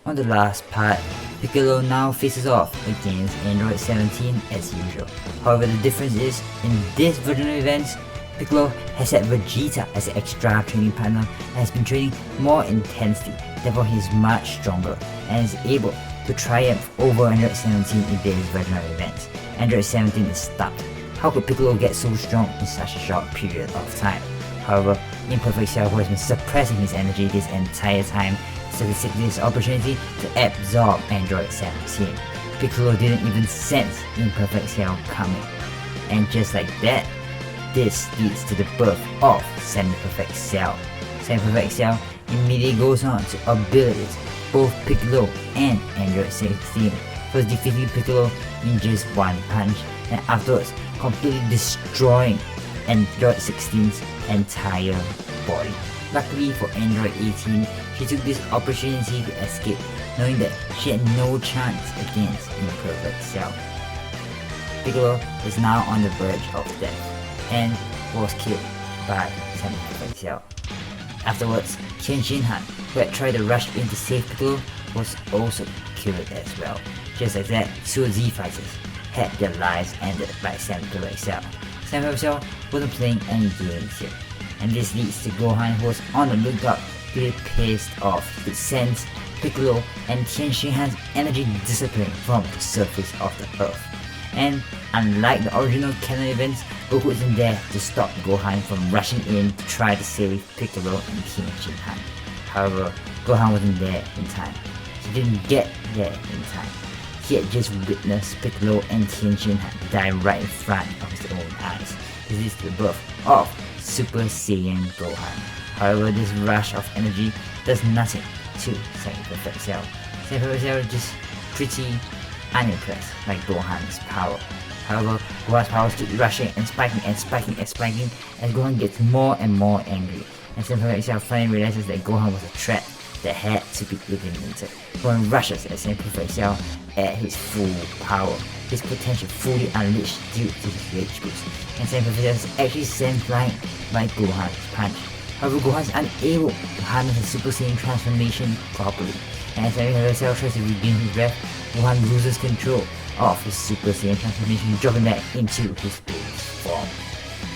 On the last part, Piccolo now faces off against Android 17 as usual. However, the difference is, in this version of events, Piccolo has had Vegeta as an extra training partner and has been training more intensely, therefore he is much stronger and is able to triumph over Android 17 in this version of events. Android 17 is stuck. How could Piccolo get so strong in such a short period of time? However, Imperfect Cell, who has been suppressing his energy this entire time, decided to take this opportunity to absorb Android 17. Piccolo didn't even sense Imperfect Cell coming. And just like that, this leads to the birth of Semi-Perfect Cell. Semi-Perfect Cell immediately goes on to abilities both Piccolo and Android 16, first defeating Piccolo in just one punch, and afterwards completely destroying Android 16's entire body. Luckily for Android 18, she took this opportunity to escape, knowing that she had no chance against Imperfect Cell. Piccolo is now on the verge of death and was killed by Semi-Perfect Cell. Afterwards, Tianxin Han, who had tried to rush in to save Piccolo, was also killed as well. Just like that, two Z fighters had their lives ended by Semi-Perfect Cell. Semi-Perfect Cell wasn't playing any games here, and this leads to Gohan, who was on the lookout to be pissed off to sense Piccolo and Tianxin Han's energy disappearing from the surface of the earth. And unlike the original canon events, Goku isn't there to stop Gohan from rushing in to try to save Piccolo and Tianxin Han. However, Gohan wasn't there in time. He didn't get there in time. He had just witnessed Piccolo and Tianxin Han die right in front of his own eyes. This is the birth of Super Saiyan Gohan. However, this rush of energy does nothing to Semi-Perfect Cell. Semi-Perfect Cell is just pretty unimpressed by Gohan's power. However, Gohan's powers keep rushing and spiking and spiking and spiking as Gohan gets more and more angry. And Semi-Perfect Cell finally realizes that Gohan was a threat that had to be eliminated. Gohan rushes at Semi-Perfect Cell at his full power, his potential fully unleashed due to his rage boost. And Semi-Perfect Cell is actually sent flying by Gohan's punch. However, Gohan is unable to harness his Super Saiyan transformation properly. And as Semi-Perfect Cell tries to regain his breath, Gohan loses control of his Super Saiyan transformation, dropping back into his base form.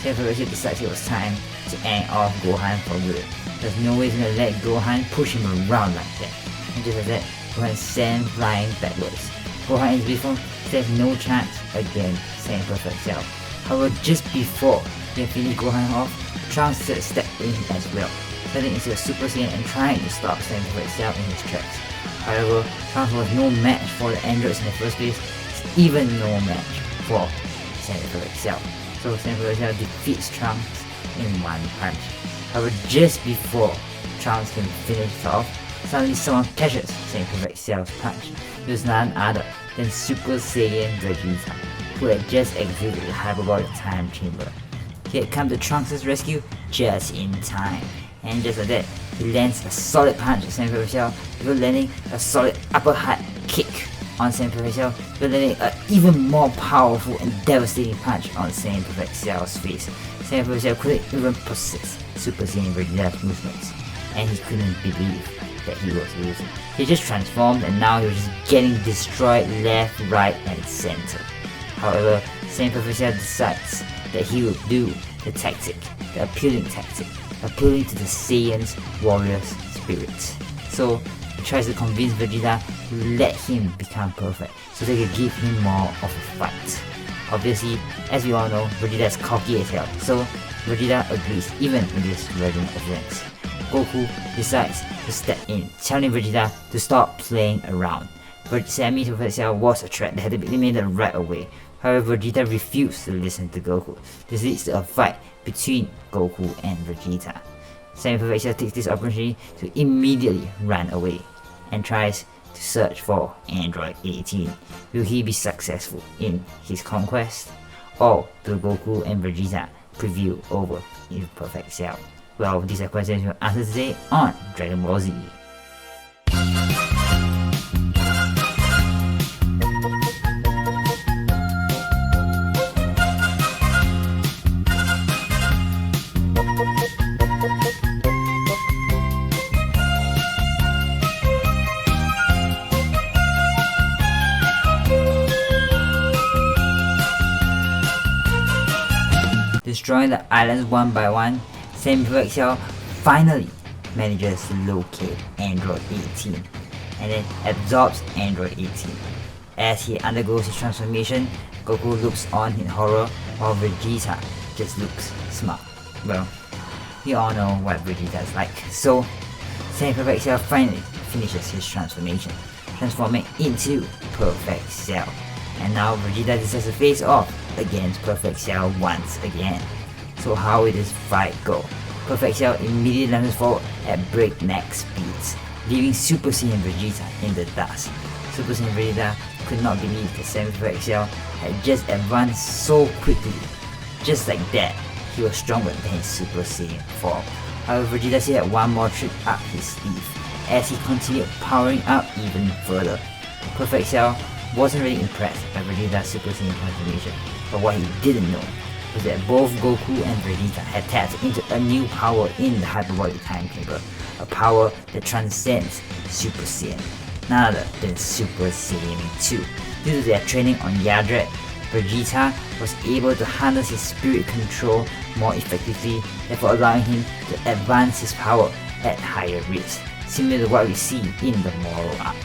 Semi-Perfect Cell decides it was time to end off Gohan for good. There's no way he's gonna let Gohan push him around like that. And just like that, Gohan is sent flying backwards. Gohan in his base form stands no chance against Semi-Perfect Cell. However, just before they finish Gohan off, Trunks stepped in as well, turning into a Super Saiyan and trying to stop Semi-Perfect Cell in his tracks. However, Trunks was no match for the androids in the first place, even no match for Semi-Perfect Cell. So Semi-Perfect Cell defeats Trunks in one punch. However, just before Trunks can finish it off, suddenly someone catches Semi-Perfect Cell's punch. It was none other than Super Saiyan Vegeta, who had just exited the hyperbolic time chamber. He had come to Trunks' rescue just in time, and just like that, he lands a solid punch at Semi-Perfect Cell before landing a solid uppercut kick on Semi-Perfect Cell, before landing an even more powerful and devastating punch on Semi-Perfect Cell's face. Semi-Perfect Cell couldn't even process Super Saiyan Vegeta's movements, and he couldn't believe that he was losing. He just transformed and now he was just getting destroyed left, right and center. However, Semi-Perfect Cell decides that he will do the tactic, the appealing tactic, appealing to the Saiyan's warrior's spirit. So he tries to convince Vegeta to let him become perfect so they can give him more of a fight. Obviously, as we all know, Vegeta is cocky as hell, so Vegeta agrees even in this version of events. Goku decides to step in, telling Vegeta to stop playing around. But Semi-Perfect Cell was a threat that had to be eliminated right away. However, Vegeta refused to listen to Goku. This leads to a fight between Goku and Vegeta. Semi-Perfect Cell takes this opportunity to immediately run away and tries to search for Android 18. Will he be successful in his conquest? Or will Goku and Vegeta prevail over Imperfect Cell? Well, these are questions we'll answer today on Dragon Ball Z. destroying the islands one by one, Semi-Perfect Cell finally manages to locate Android 18 and then absorbs Android 18. As he undergoes his transformation, Goku looks on in horror while Vegeta just looks smart. Well, we all know what Vegeta is like. So, Semi-Perfect Cell finally finishes his transformation, transforming into Perfect Cell. And now Vegeta decides to face off against Perfect Cell once again. So how will this fight go? Perfect Cell immediately lunges forward at breakneck speeds, leaving Super Saiyan Vegeta in the dust. Super Saiyan Vegeta could not believe that Semi-Perfect Cell had just advanced so quickly. Just like that, he was stronger than his Super Saiyan form. However, Vegeta still had one more trick up his sleeve as he continued powering up even further. Perfect Cell wasn't really impressed by Vegeta's Super Saiyan transformation, but what he didn't know was that both Goku and Vegeta had tapped into a new power in the hyperbolic timetable, a power that transcends Super Saiyan, none other than Super Saiyan 2. Due to their training on Yadrat, Vegeta was able to harness his spirit control more effectively, therefore allowing him to advance his power at higher rates, similar to what we see in the Moral arc.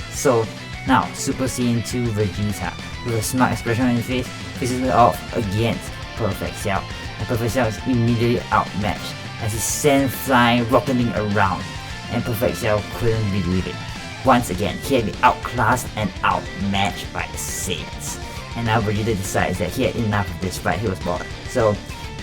So now Super Saiyan 2 Vegeta, with a smart expression on his face, faces off against Perfect Cell, and Perfect Cell is immediately outmatched as he sent flying, rocketing around, and Perfect Cell couldn't believe it. Once again, he had been outclassed and outmatched by the Saiyans. And now Vegeta decides that he had enough of this fight, he was bored. So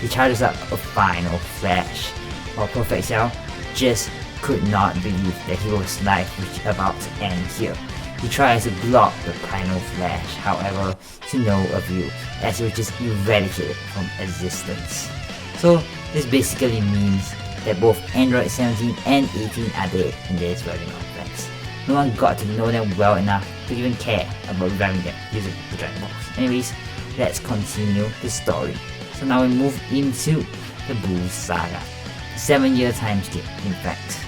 he charges up a final flash, while Perfect Cell just could not believe that his life was about to end here. He tries to block the final flash, however, to no avail, as it was just eradicated from existence. So this basically means that both Android 17 and 18 are dead in this version of Vex. No one got to know them well enough to even care about reviving them using the Dragon Balls. Anyways, let's continue the story. So now we move into the Buu Saga, 7-year time skip in fact.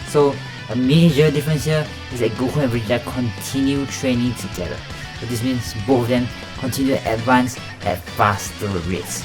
So a major difference here is that Goku and Vegeta continue training together. So this means both of them continue to advance at faster rates,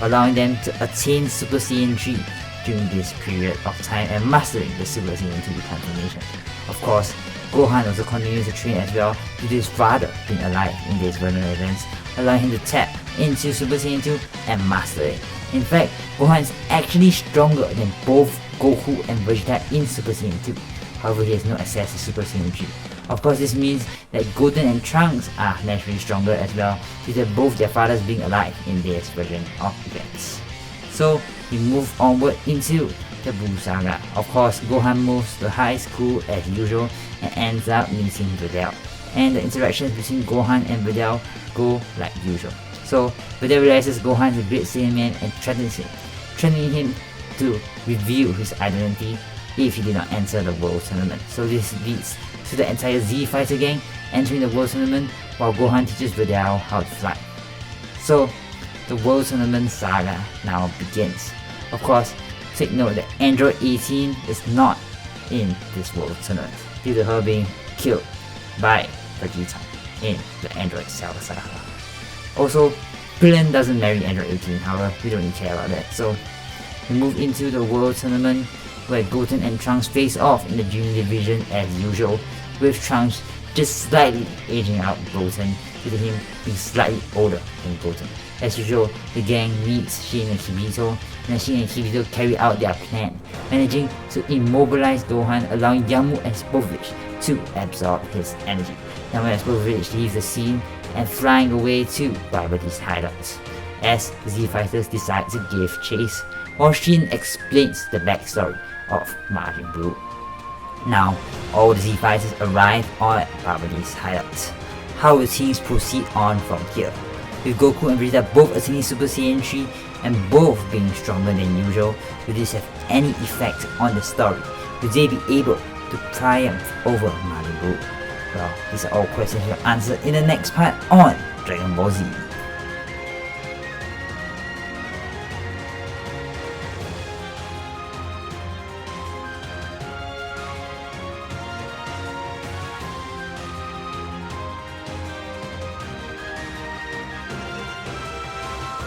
allowing them to attain Super Saiyan 3 during this period of time and mastering the Super Saiyan 2 transformation. Of course, Gohan also continues to train as well due to his father being alive in these version events, allowing him to tap into Super Saiyan 2 and master it. In fact, Gohan is actually stronger than both Goku and Vegeta in Super Saiyan 2. However, he has no access to Super Saiyan 3. Of course, this means that Goten and Trunks are naturally stronger as well due to both their fathers being alive in this version of events. So we move onward into the Buu Saga. Of course, Gohan moves to high school as usual and ends up meeting Videl. And the interactions between Gohan and Videl go like usual. So Videl realizes Gohan is a great Saiyan man and threatening him to reveal his identity if he did not enter the World Tournament. So this leads to the entire Z Fighter gang entering the World Tournament while Gohan teaches Videl how to fly. So the World Tournament saga now begins. Of course, take note that Android 18 is not in this World Tournament due to her being killed by Vegeta in the Android Cell saga. Also, Krillin doesn't marry Android 18, however, we don't really care about that. So we move into the World Tournament where Goten and Trunks face off in the Junior Division as usual, with Trunks just slightly aging out Goten due to him being slightly older than Goten. As usual, the gang meets Shin and Hibito, and Shin and Hibito carry out their plan, managing to immobilize Gohan, allowing Yamu and Spovich to absorb his energy. Yamu and Spovich leave the scene and flying away to Barbari's hideout, as the Z Fighters decide to give chase, while Shin explains the backstory of Majin Buu. Now, all the Z Fighters arrive at Barbari's hideout. How will things proceed on from here? With Goku and Vegeta both attaining Super Saiyan 3 and both being stronger than usual, will this have any effect on the story? Will they be able to triumph over Majin Buu? Well, these are all questions we'll answer in the next part on Dragon Ball Z.